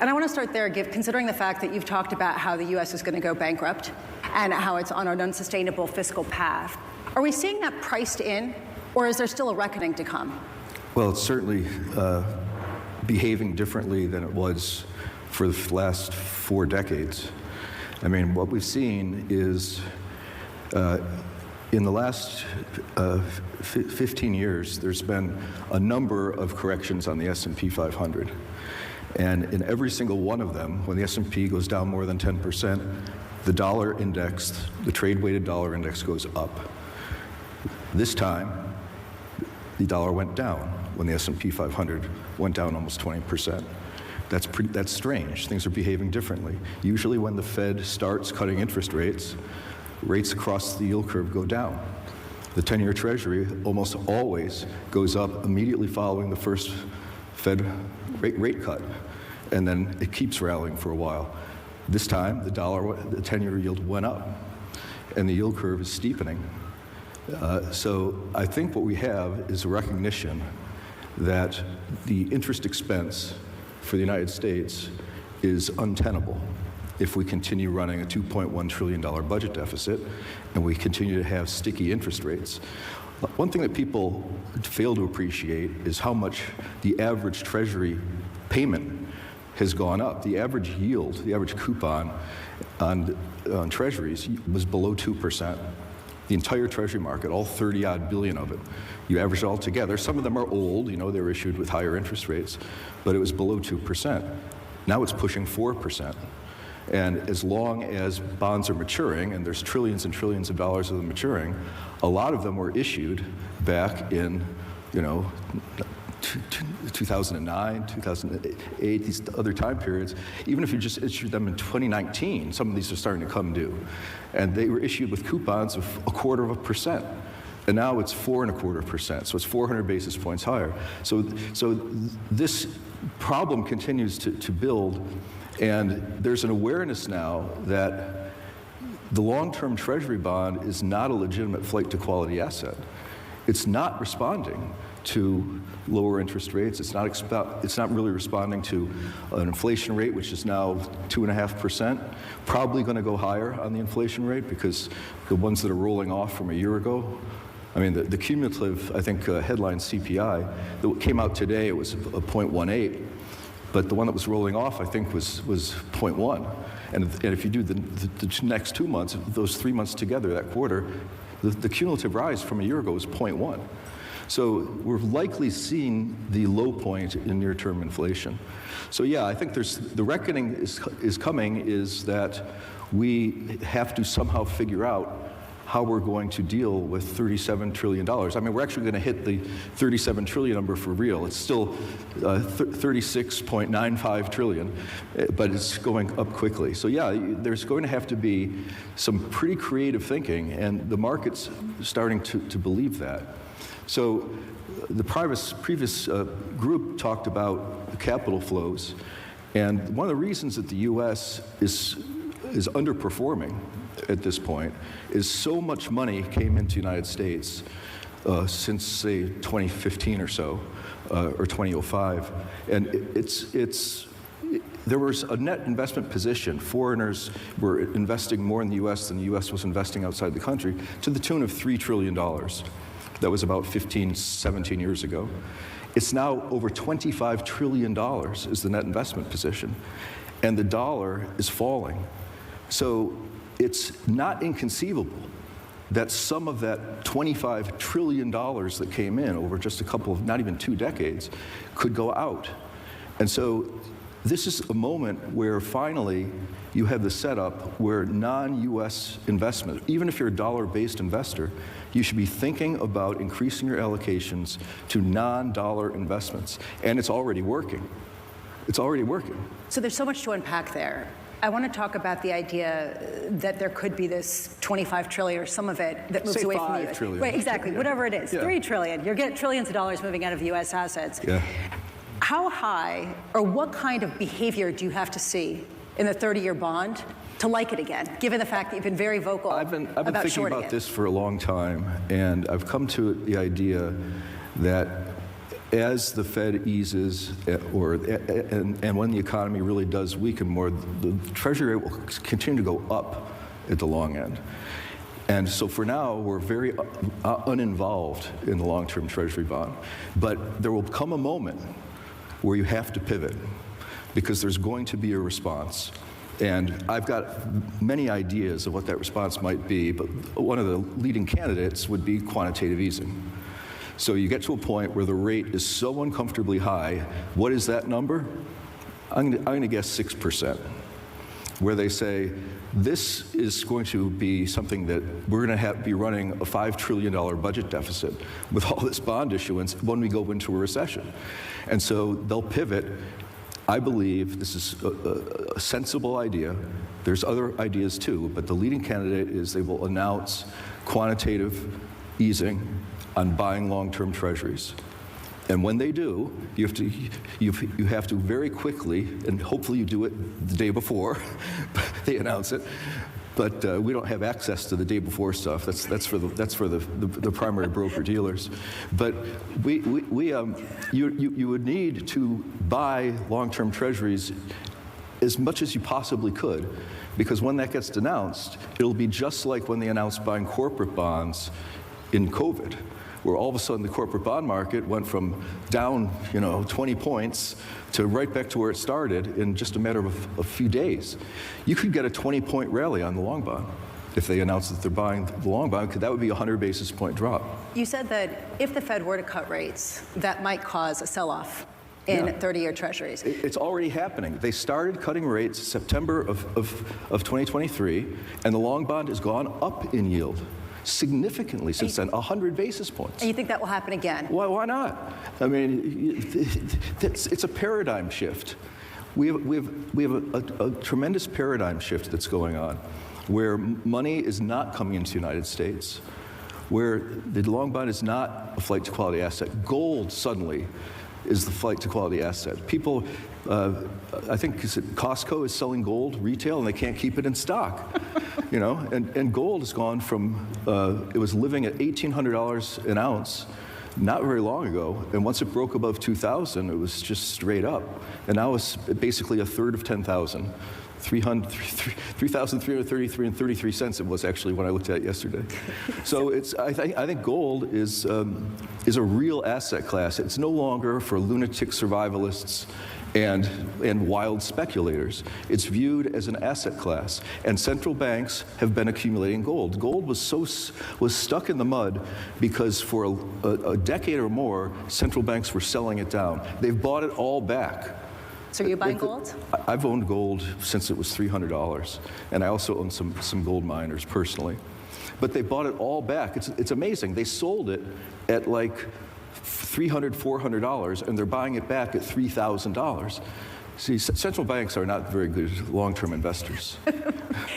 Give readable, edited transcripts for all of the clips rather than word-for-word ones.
And I want to start there, considering the fact that you've talked about how the U.S. is going to go bankrupt and how it's on an unsustainable fiscal path. Are we seeing that priced in, or is there still a reckoning to come? Well, it's certainly behaving differently than it was for the last 4 decades. I mean, what we've seen is in the last 15 years, there's been a number of corrections on the S&P 500. And in every single one of them, when the S&P goes down more than 10%, the dollar index, the trade-weighted dollar index goes up. This time, the dollar went down when the S&P 500 went down almost 20%. That's strange. Things are behaving differently. Usually when the Fed starts cutting interest rates, rates across the yield curve go down. The 10-year Treasury almost always goes up immediately following the first Fed rate cut, and then it keeps rallying for a while. This time, the 10-year yield went up, and the yield curve is steepening. So I think what we have is a recognition that the interest expense for the United States is untenable if we continue running a $2.1 trillion budget deficit and we continue to have sticky interest rates. One thing that people fail to appreciate is how much the average Treasury payment has gone up. The average yield, the average coupon on Treasuries was below 2%. The entire Treasury market, all 30-odd billion of it, you average it all together. Some of them are old, you know, they were issued with higher interest rates, but it was below 2%. Now it's pushing 4%. And as long as bonds are maturing, and there's trillions and trillions of dollars of them maturing, a lot of them were issued back in, 2009, 2008, these other time periods. Even if you just issued them in 2019, some of these are starting to come due. And they were issued with coupons of 0.25%. And now it's 4.25%, so it's 400 basis points higher. So this problem continues to build, and there's an awareness now that the long-term Treasury bond is not a legitimate flight to quality asset. It's not responding to lower interest rates. It's not really responding to an inflation rate, which is now 2.5%. Probably going to go higher on the inflation rate because the ones that are rolling off from a year ago, I mean, the cumulative, I think, headline CPI that came out today, it was a 0.18, but the one that was rolling off, I think, was 0.1. And if you do the next 2 months, those 3 months together, that quarter, the cumulative rise from a year ago was 0.1. So we're likely seeing the low point in near-term inflation. So yeah, I think the reckoning is coming, is that we have to somehow figure out how we're going to deal with $37 trillion. I mean, we're actually going to hit the 37 trillion number for real. It's still 36.95 trillion, but it's going up quickly. So yeah, there's going to have to be some pretty creative thinking, and the market's starting to believe that. So the previous group talked about capital flows, and one of the reasons that the U.S. is underperforming at this point is so much money came into the United States since, say, 2015 or so, or 2005, and there was a net investment position. Foreigners were investing more in the U.S. than the U.S. was investing outside the country, to the tune of $3 trillion. That was about 15, 17 years ago. It's now over $25 trillion is the net investment position, and the dollar is falling. So it's not inconceivable that some of that $25 trillion that came in over just a couple of, not even 2 decades, could go out. And so this is a moment where finally you have the setup where non-US investment, even if you're a dollar-based investor, you should be thinking about increasing your allocations to non-dollar investments. And it's already working. It's already working. So there's so much to unpack there. I want to talk about the idea that there could be this 25 trillion or some of it that moves away from the U.S. Trillion. Right, exactly, yeah. Whatever it is, 3 trillion. You're getting trillions of dollars moving out of U.S. assets. Yeah. How high or what kind of behavior do you have to see in the 30-year bond to like it again, given the fact that you've been very vocal I've been thinking about this for a long time, and I've come to the idea that as the Fed eases, and when the economy really does weaken more, the Treasury rate will continue to go up at the long end. And so for now, we're very uninvolved in the long-term Treasury bond. But there will come a moment where you have to pivot, because there's going to be a response. And I've got many ideas of what that response might be, but one of the leading candidates would be quantitative easing. So you get to a point where the rate is so uncomfortably high. What is that number? I'm going to guess 6%, where they say, this is going to be something that we're going to be running a $5 trillion budget deficit with all this bond issuance when we go into a recession. And so they'll pivot. I believe this is a sensible idea. There's other ideas too, but the leading candidate is they will announce quantitative easing on buying long-term treasuries. And when they do, you have to very quickly, and hopefully you do it the day before they announce it, but we don't have access to the day before stuff. That's for the primary broker dealers. But you would need to buy long-term treasuries as much as you possibly could, because when that gets announced, it'll be just like when they announced buying corporate bonds in COVID, where all of a sudden the corporate bond market went from down 20 points to right back to where it started in just a matter of a few days. You could get a 20-point rally on the long bond if they announced that they're buying the long bond, because that would be a 100 basis point drop. You said that if the Fed were to cut rates, that might cause a sell-off in 30-year treasuries. It's already happening. They started cutting rates September of 2023, and the long bond has gone up in yield significally since then, 100 basis points. And you think that will happen again? Why not? I mean, it's a paradigm shift. We have a tremendous paradigm shift that's going on, where money is not coming into the United States, where the long bond is not a flight to quality asset. Gold suddenly is the flight to quality asset. People, I think Costco is selling gold retail and they can't keep it in stock. And gold has gone from, it was living at $1,800 an ounce not very long ago, and once it broke above 2,000, it was just straight up. And now it's basically a third of 10,000. 3,333 and 33 cents it was actually when I looked at it yesterday. So I think gold is a real asset class. It's no longer for lunatic survivalists and wild speculators. It's viewed as an asset class, and central banks have been accumulating gold. Gold was stuck in the mud because for a decade or more, central banks were selling it down. They've bought it all back. So are you buying gold? I've owned gold since it was $300, and I also own some gold miners personally. But they bought it all back. It's amazing. They sold it at like $300, $400, and they're buying it back at $3,000. See, central banks are not very good long-term investors.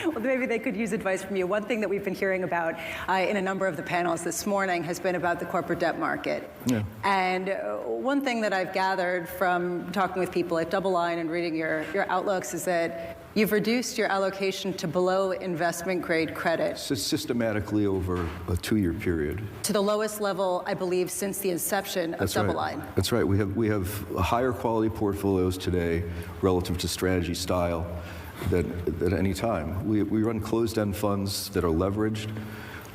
Well, maybe they could use advice from you. One thing that we've been hearing about in a number of the panels this morning has been about the corporate debt market. Yeah. And one thing that I've gathered from talking with people at DoubleLine and reading your outlooks is that you've reduced your allocation to below investment grade credit. Systematically over a 2-year period. To the lowest level, I believe, since the inception of DoubleLine. Right. That's right. We have higher quality portfolios today relative to strategy style than any time. We run closed-end funds that are leveraged.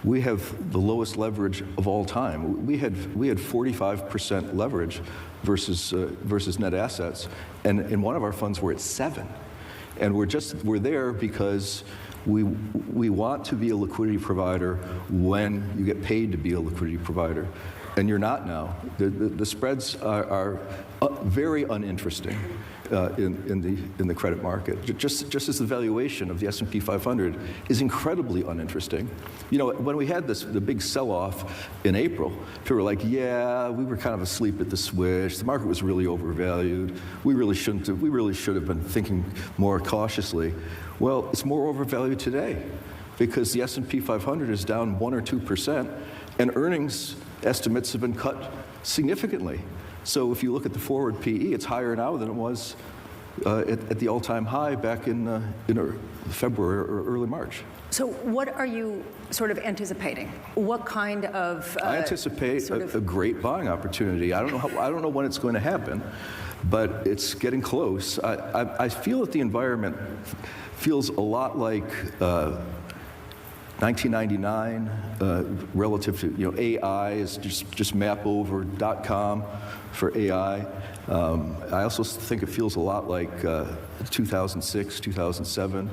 We have the lowest leverage of all time. We had 45% leverage versus net assets, and in one of our funds we're at 7%. And we're there because we want to be a liquidity provider when you get paid to be a liquidity provider, and you're not now. The spreads are very uninteresting in the credit market. Just as the valuation of the S&P 500 is incredibly uninteresting. When we had the big sell-off in April, people were like, "Yeah, we were kind of asleep at the switch. The market was really overvalued. We really should have been thinking more cautiously." Well, it's more overvalued today because the S&P 500 is down 1 or 2%, and earnings estimates have been cut significantly. So if you look at the forward PE, it's higher now than it was at the all-time high back in February or early March. So what are you sort of anticipating? What kind of I anticipate a great buying opportunity. I don't know when it's going to happen, but it's getting close. I feel that the environment feels a lot like 1999 relative to AI is just map over .com for AI. I also think it feels a lot like 2006, 2007.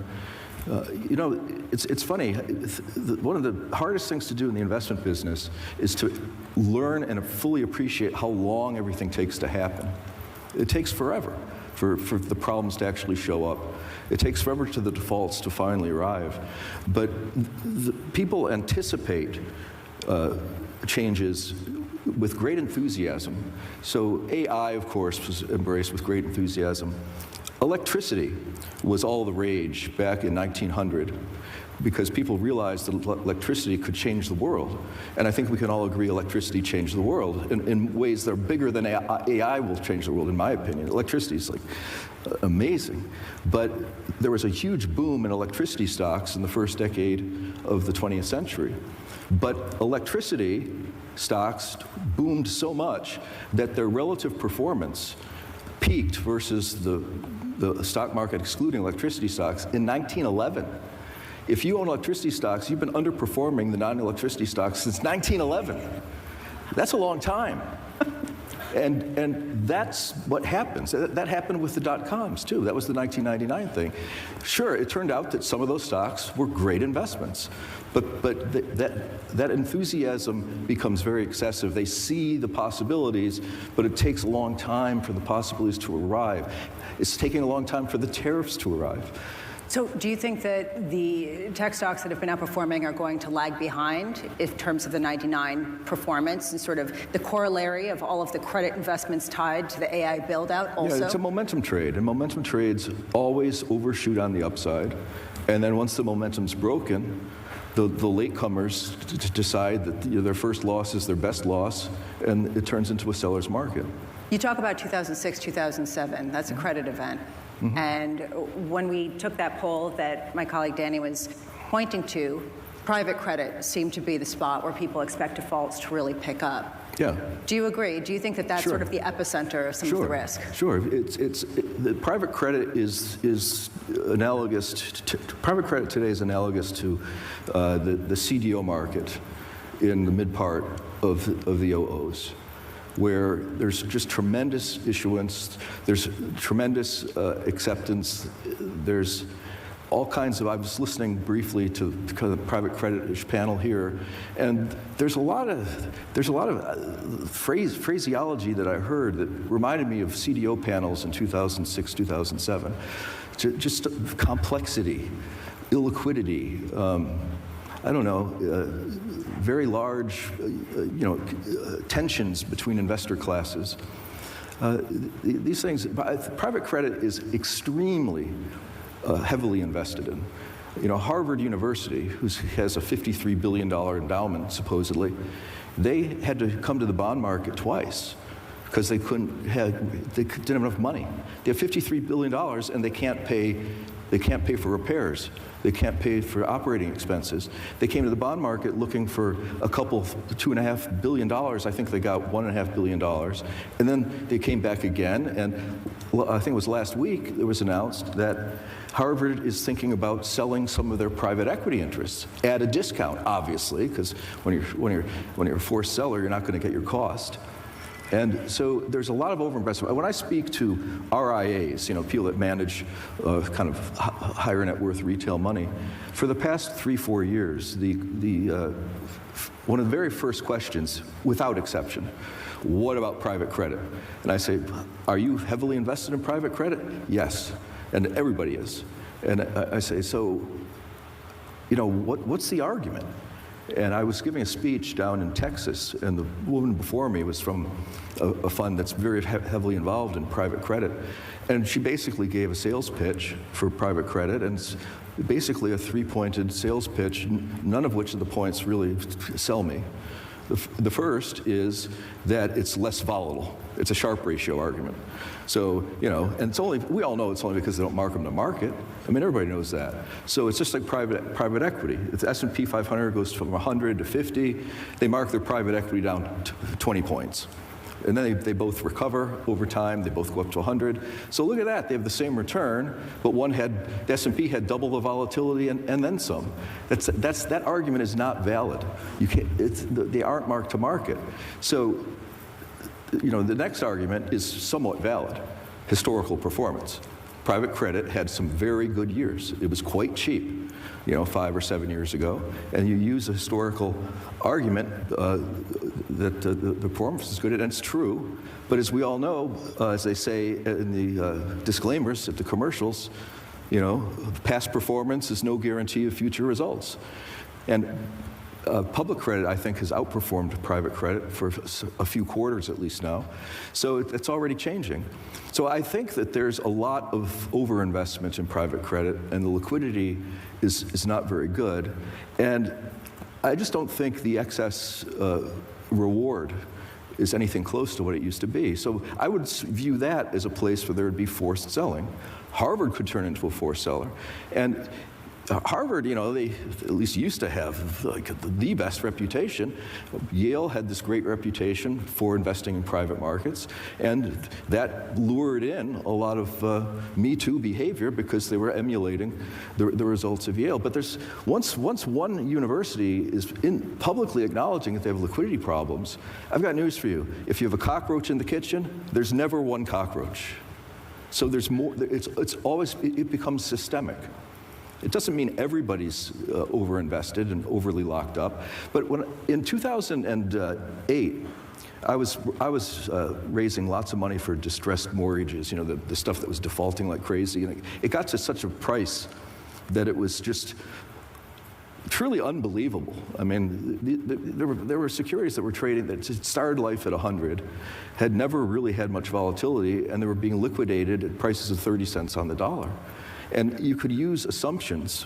It's funny. One of the hardest things to do in the investment business is to learn and fully appreciate how long everything takes to happen. It takes forever for the problems to actually show up. It takes forever for the defaults to finally arrive. But people anticipate changes with great enthusiasm. So AI, of course, was embraced with great enthusiasm. Electricity was all the rage back in 1900 because people realized that electricity could change the world. And I think we can all agree electricity changed the world in ways that are bigger than AI will change the world, in my opinion. Electricity is amazing. But there was a huge boom in electricity stocks in the first decade of the 20th century. But electricity stocks boomed so much that their relative performance peaked versus the stock market excluding electricity stocks in 1911. If you own electricity stocks, you've been underperforming the non-electricity stocks since 1911. That's a long time. And that's what happens. That happened with the dot-coms, too. That was the 1999 thing. Sure, it turned out that some of those stocks were great investments. But that enthusiasm becomes very excessive. They see the possibilities, but it takes a long time for the possibilities to arrive. It's taking a long time for the tariffs to arrive. So do you think that the tech stocks that have been outperforming are going to lag behind in terms of the 99 performance and sort of the corollary of all of the credit investments tied to the AI build-out also? Yeah, it's a momentum trade, and momentum trades always overshoot on the upside. And then once the momentum's broken, the latecomers decide that their first loss is their best loss, and it turns into a seller's market. You talk about 2006, 2007. That's a credit event. Mm-hmm. And when we took that poll that my colleague Danny was pointing to, private credit seemed to be the spot where people expect defaults to really pick up. Yeah. Do you agree? Do you think that that's Sure. sort of the epicenter of some of the risk? Sure. The private credit is analogous to private credit today is analogous to the CDO market in the mid part of the OOs, where there's just tremendous issuance, there's tremendous acceptance, there's all kinds of, I was listening briefly to the private credit panel here, and there's a lot of phraseology that I heard that reminded me of CDO panels in 2006, 2007. Just complexity, illiquidity, I don't know, very large, tensions between investor classes. These things, private credit is extremely heavily invested in. Harvard University, who has a $53 billion endowment, supposedly, they had to come to the bond market twice because they didn't have enough money. They have $53 billion and they can't pay for repairs. They can't pay for operating expenses. They came to the bond market looking for $2.5 billion. I think they got $1.5 billion. And then they came back again, and I think it was last week it was announced that Harvard is thinking about selling some of their private equity interests at a discount, obviously, because when you're a forced seller, you're not going to get your cost. And so there's a lot of overinvestment. When I speak to RIAs, people that manage kind of higher net worth retail money, for the past 3-4 years, one of the very first questions, without exception, what about private credit? And I say, are you heavily invested in private credit? Yes, and everybody is. And I say, so, what's the argument? And I was giving a speech down in Texas, and the woman before me was from a fund that's very heavily involved in private credit. And she basically gave a sales pitch for private credit, and it's basically a 3-pointed sales pitch, none of which of the points really sell me. The first is that it's less volatile. It's a Sharpe ratio argument. So, and it's only, we all know it's only because they don't mark them to market. I mean, everybody knows that. So it's just like private equity. If the S&P 500 goes from 100 to 50, they mark their private equity down to 20 points. And then they both recover over time. They both go up to 100. So look at that. They have the same return, but the S&P had double the volatility and then some. That argument is not valid. You can't. They aren't marked to market. So, the next argument is somewhat valid. Historical performance. Private credit had some very good years. It was quite cheap, 5 or 7 years ago. And you use a historical argument that the performance is good, and it's true. But as we all know, as they say in the disclaimers at the commercials, past performance is no guarantee of future results. And public credit, I think, has outperformed private credit for a few quarters at least now. So it's already changing. So I think that there's a lot of overinvestment in private credit, and the liquidity is not very good. And I just don't think the excess reward is anything close to what it used to be. So I would view that as a place where there would be forced selling. Harvard could turn into a forced seller. And Harvard, they at least used to have the best reputation. Yale had this great reputation for investing in private markets, and that lured in a lot of Me Too behavior because they were emulating the results of Yale. But once one university is publicly acknowledging that they have liquidity problems, I've got news for you. If you have a cockroach in the kitchen, there's never one cockroach. So there's more. It becomes systemic. It doesn't mean everybody's overinvested and overly locked up, but in 2008, I was raising lots of money for distressed mortgages, the stuff that was defaulting like crazy, and it got to such a price that it was just truly unbelievable. I mean, there were securities that were trading that started life at 100, had never really had much volatility, and they were being liquidated at prices of 30 cents on the dollar. And you could use assumptions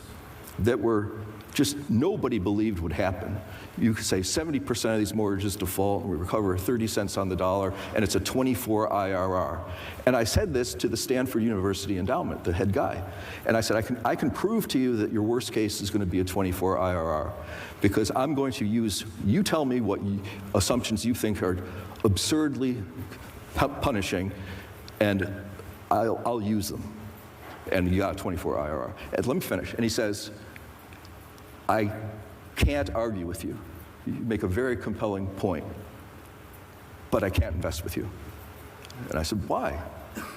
that were just nobody believed would happen. You could say 70% of these mortgages default, and we recover 30 cents on the dollar, and it's a 24 IRR. And I said this to the Stanford University endowment, the head guy. And I said, I can prove to you that your worst case is going to be a 24 IRR, because I'm going to you tell me what assumptions you think are absurdly punishing, and I'll use them. And you got a 24 IRR. And let me finish. And he says, I can't argue with you. You make a very compelling point, but I can't invest with you. And I said, why?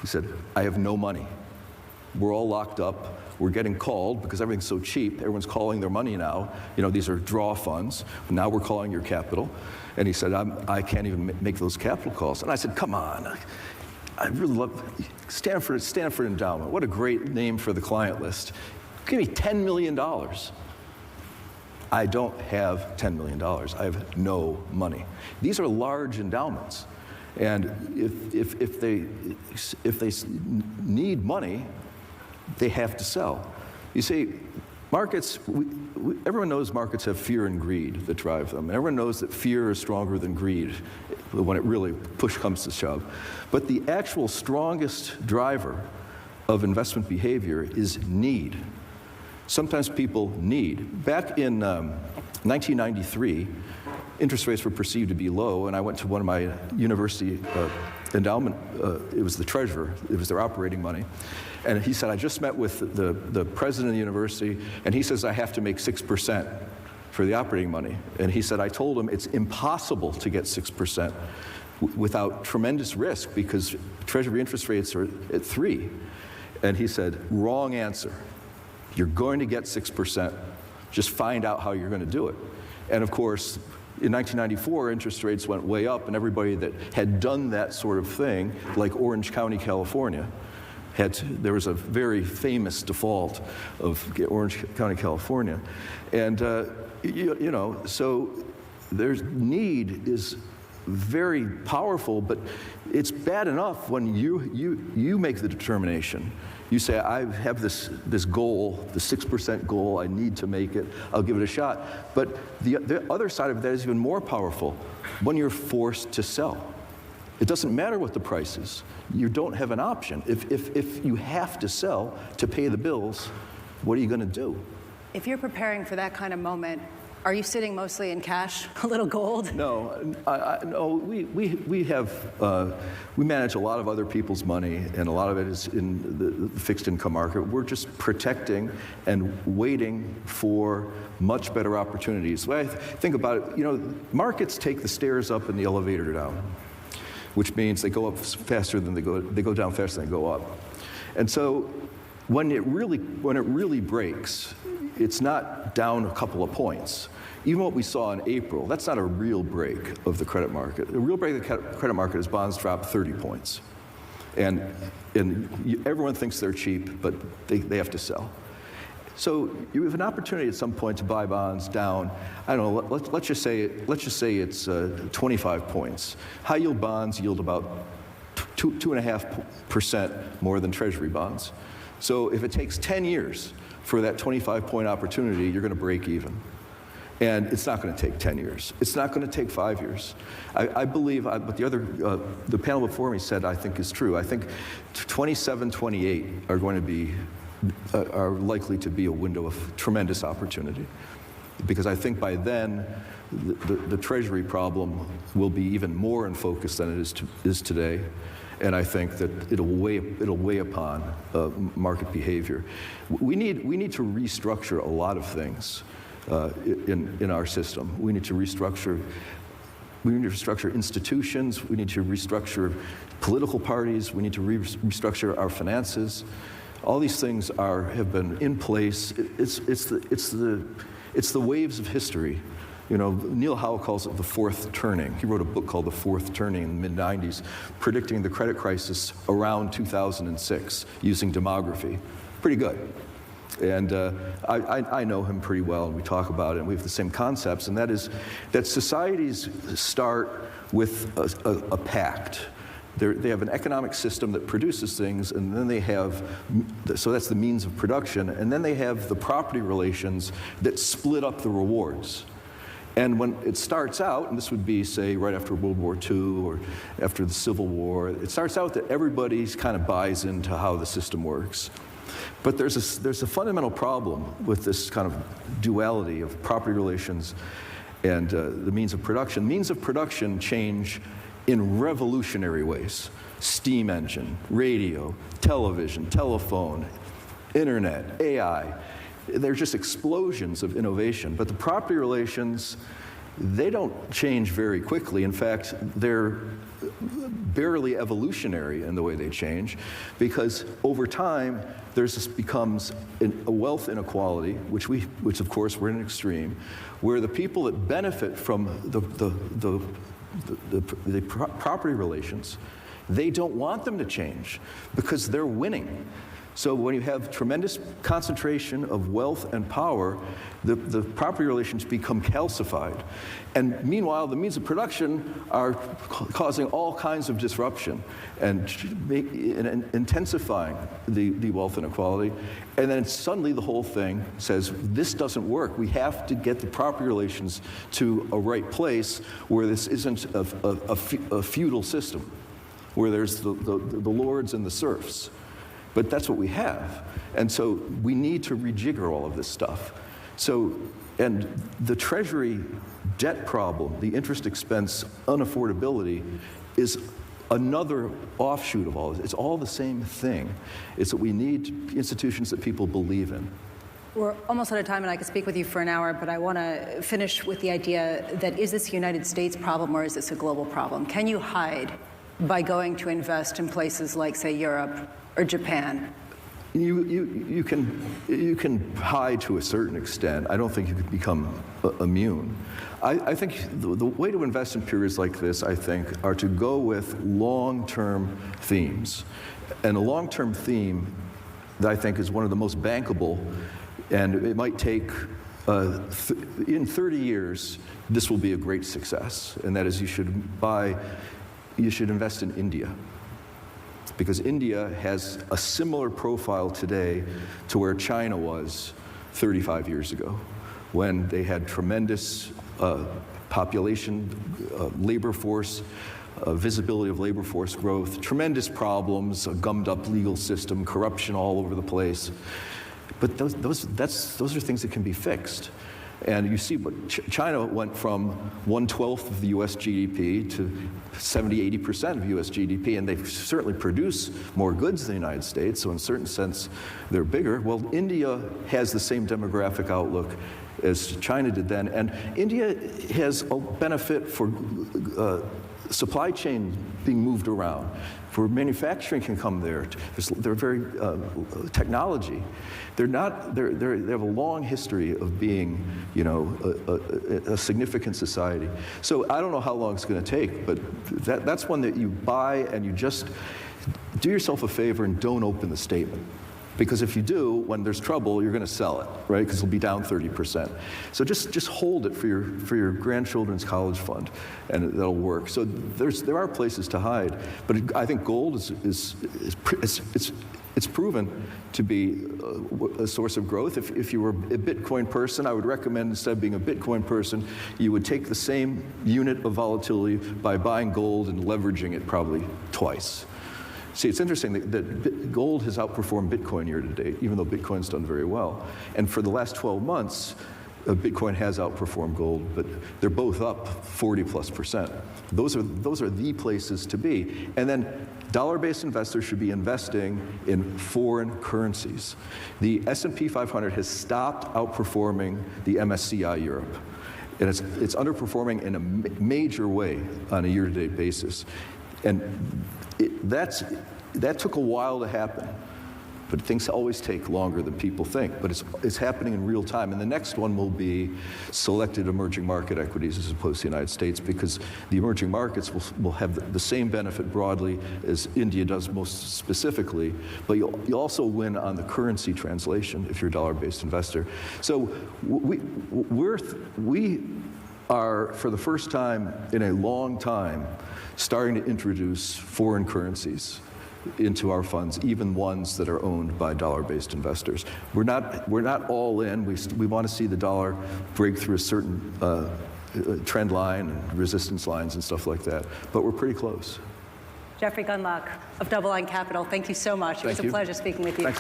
He said, I have no money. We're all locked up. We're getting called because everything's so cheap. Everyone's calling their money now. These are draw funds. Now we're calling your capital. And he said, I can't even make those capital calls. And I said, come on. I really love Stanford Endowment. What a great name for the client list. Give me $10 million. I don't have $10 million. I have no money. These are large endowments. And if they need money, they have to sell. You see, markets, everyone knows markets have fear and greed that drive them. And everyone knows that fear is stronger than greed when it really push comes to shove. But the actual strongest driver of investment behavior is need. Sometimes people need. Back in 1993, interest rates were perceived to be low, and I went to one of my university endowment, it was the treasurer, it was their operating money. And he said, I just met with the president of the university, and he says I have to make 6% for the operating money. And he said, I told him it's impossible to get 6% without tremendous risk because treasury interest rates are at 3. And he said, wrong answer. You're going to get 6%. Just find out how you're going to do it. And of course, in 1994, interest rates went way up, and everybody that had done that sort of thing, like Orange County, California, there was a very famous default of Orange County, California. And, so there's need is very powerful, but it's bad enough when you make the determination. You say, I have this goal, the 6% goal, I need to make it, I'll give it a shot. But the other side of that is even more powerful, when you're forced to sell. It doesn't matter what the price is. You don't have an option. If you have to sell to pay the bills, what are you going to do? If you're preparing for that kind of moment, are you sitting mostly in cash, a little gold? No, no. We manage a lot of other people's money, and a lot of it is in the fixed income market. We're just protecting and waiting for much better opportunities. When I think about it, markets take the stairs up and the elevator down, which means they go up faster than they go down faster than they go up. And so when it really breaks, it's not down a couple of points. Even what we saw in April, that's not a real break of the credit market. The real break of the credit market is bonds drop 30 points. And everyone thinks they're cheap, but they have to sell. So you have an opportunity at some point to buy bonds down, I don't know, let's just say it's 25 points. High yield bonds yield about 2.5% more than Treasury bonds. So if it takes 10 years for that 25-point opportunity, you're going to break even. And it's not going to take 10 years. It's not going to take 5 years. I believe, but the panel before me said, I think is true. I think 27, 28 are going to be, are likely to be a window of tremendous opportunity. Because I think by then, the Treasury problem will be even more in focus than it is today. And I think that it'll weigh upon market behavior. We need to restructure a lot of things in our system. We need to restructure institutions. We need to restructure political parties. We need to restructure our finances. All these things have been in place. It's the waves of history. Neil Howe calls it the fourth turning. He wrote a book called The Fourth Turning in the mid-90s, predicting the credit crisis around 2006 using demography. Pretty good. And I know him pretty well, and we talk about it, and we have the same concepts, and that is that societies start with a pact. They have an economic system that produces things, and then they have, so that's the means of production, and then they have the property relations that split up the rewards. And when it starts out, and this would be, say, right after World War II or after the Civil War, it starts out that everybody kind of buys into how the system works. But there's a fundamental problem with this kind of duality of property relations and the means of production. Means of production change in revolutionary ways. Steam engine, radio, television, telephone, internet, AI. They're just explosions of innovation. But the property relations, they don't change very quickly. In fact, they're barely evolutionary in the way they change, because over time, this becomes a wealth inequality, which of course we're in an extreme, where the people that benefit from the property relations, they don't want them to change because they're winning. So when you have tremendous concentration of wealth and power, the property relations become calcified. And meanwhile, the means of production are causing all kinds of disruption and intensifying the wealth inequality. And then suddenly the whole thing says, this doesn't work. We have to get the property relations to a right place where this isn't a feudal system, where there's the lords and the serfs. But that's what we have. And so we need to rejigger all of this stuff. So, and the Treasury debt problem, the interest expense unaffordability, is another offshoot of all this. It's all the same thing. It's that we need institutions that people believe in. We're almost out of time, and I could speak with you for an hour, but I want to finish with the idea that is this a United States problem or is this a global problem? Can you hide by going to invest in places like, say, Europe or Japan? You can hide to a certain extent. I don't think you could become immune. I think the way to invest in periods like this, I think, are to go with long-term themes. And a long-term theme that I think is one of the most bankable, and it might take, in 30 years, this will be a great success. And that is you should invest in India. Because India has a similar profile today to where China was 35 years ago, when they had tremendous population, labor force, visibility of labor force growth, tremendous problems, a gummed up legal system, corruption all over the place. But those are things that can be fixed. And you see what China went from 1/12 of the US GDP to 70–80% of US GDP, and they certainly produce more goods than the United States, so in a certain sense, they're bigger. Well, India has the same demographic outlook as China did then, and India has a benefit for supply chain being moved around, for manufacturing can come there. They're very technology. They have a long history of being, a significant society. So I don't know how long it's going to take, but that's one that you buy and you just do yourself a favor and don't open the statement. Because if you do, when there's trouble, you're going to sell it, right? Because it'll be down 30%. So just hold it for your grandchildren's college fund, and that'll work. So there are places to hide, but I think gold it's proven to be a source of growth. If you were a Bitcoin person, I would recommend instead of being a Bitcoin person, you would take the same unit of volatility by buying gold and leveraging it probably twice. See, it's interesting that gold has outperformed Bitcoin year to date, even though Bitcoin's done very well. And for the last 12 months, Bitcoin has outperformed gold, but they're both up 40+%. Those are the places to be. And then dollar-based investors should be investing in foreign currencies. The S&P 500 has stopped outperforming the MSCI Europe. And it's underperforming in a major way on a year-to-date basis. And that took a while to happen, but things always take longer than people think. But it's happening in real time. And the next one will be selected emerging market equities as opposed to the United States, because the emerging markets will have the same benefit broadly as India does most specifically, but you'll also win on the currency translation if you're a dollar-based investor. So we are, for the first time in a long time, starting to introduce foreign currencies into our funds, even ones that are owned by dollar-based investors. We're not all in. We want to see the dollar break through a certain trend line and resistance lines and stuff like that, but we're pretty close. Jeffrey Gundlach of DoubleLine Capital, thank you so much. It was a pleasure speaking with you. Thanks.